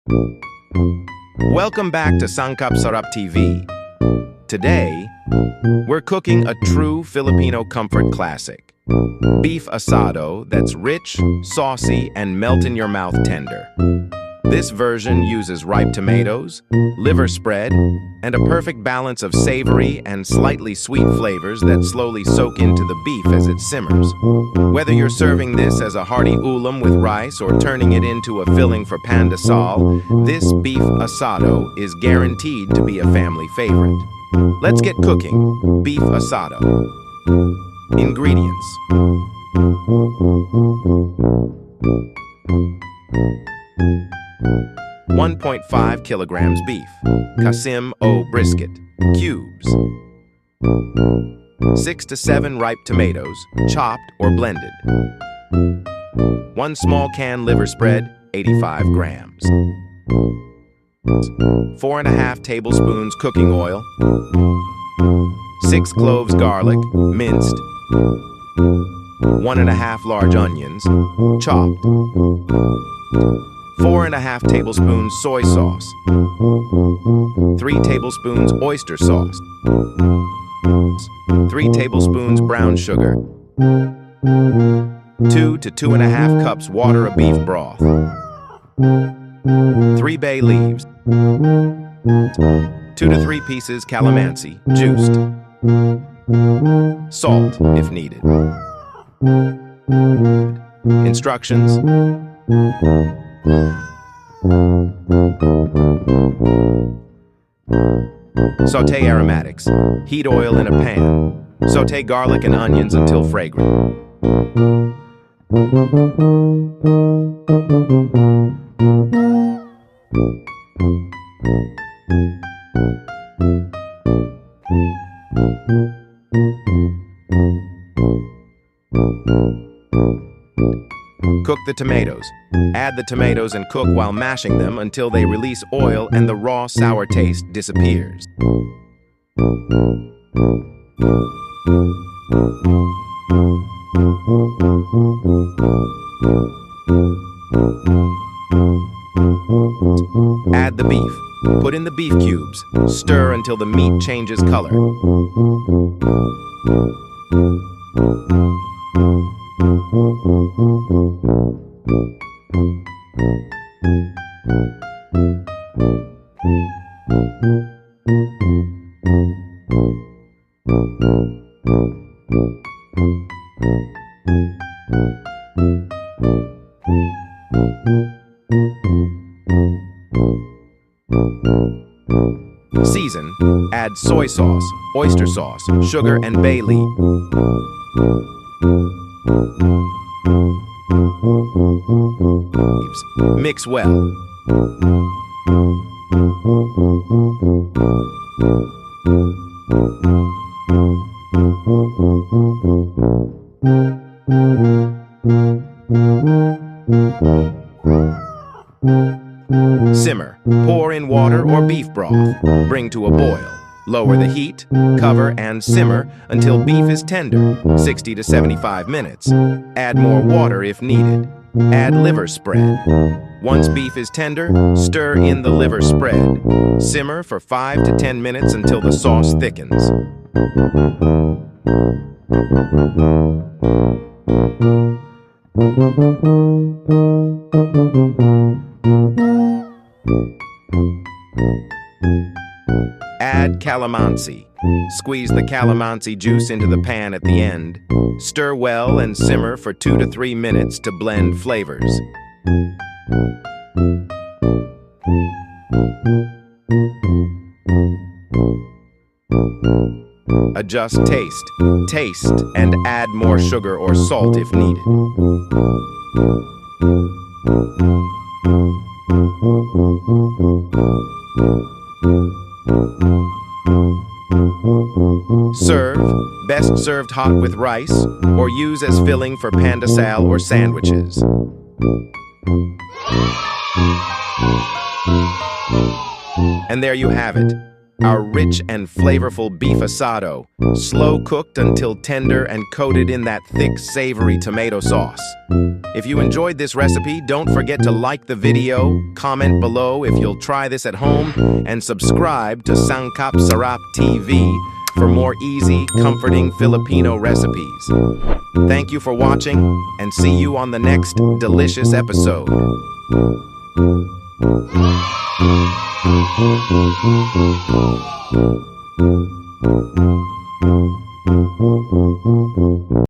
Welcome back to Sangkap Sarap TV. Today, we're cooking a true Filipino comfort classic. Beef asado that's rich, saucy, and melt-in-your-mouth tender. This version uses ripe tomatoes, liver spread, and a perfect balance of savory and slightly sweet flavors that slowly soak into the beef as it simmers. Whether you're serving this as a hearty ulam with rice or turning it into a filling for pandesal, this beef asado is guaranteed to be a family favorite. Let's get cooking. Beef asado. Ingredients. 1.5 kilograms beef, kasim o brisket, cubes. 6 to 7 ripe tomatoes, chopped or blended. 1 small can liver spread, 85 grams. 4.5 tablespoons cooking oil. 6 cloves garlic, minced. 1.5 large onions, chopped. 4.5 tablespoons soy sauce. 3 tablespoons oyster sauce. 3 tablespoons brown sugar. 2 to 2.5 cups water of beef broth. 3 bay leaves. 2 to 3 pieces calamansi, juiced. Salt, if needed. Instructions. Sauté aromatics. Heat oil in a pan. Sauté garlic and onions until fragrant. Cook the tomatoes. Add the tomatoes and cook while mashing them until they release oil and the raw sour taste disappears. Add the beef. Put in the beef cubes. Stir until the meat changes color. Season. Add soy sauce, oyster sauce, sugar, and bay leaves. Mix well. Simmer. Pour in water or beef broth. Bring to a boil. Lower the heat, cover, and simmer until beef is tender, 60 to 75 minutes. Add more water if needed. Add liver spread. Once beef is tender, stir in the liver spread. Simmer for 5 to 10 minutes until the sauce thickens. Add calamansi. Squeeze the calamansi juice into the pan at the end. Stir well and simmer for 2 to 3 minutes to blend flavors. Adjust taste, and add more sugar or salt if needed. Serve, best served hot with rice, or use as filling for pandesal or sandwiches. And there you have it, our rich and flavorful beef asado, slow cooked until tender and coated in that thick, savory tomato sauce. If you enjoyed this recipe, don't forget to like the video, comment below if you'll try this at home, and subscribe to Sangkap Sarap TV for more easy, comforting Filipino recipes. Thank you for watching, and see you on the next delicious episode.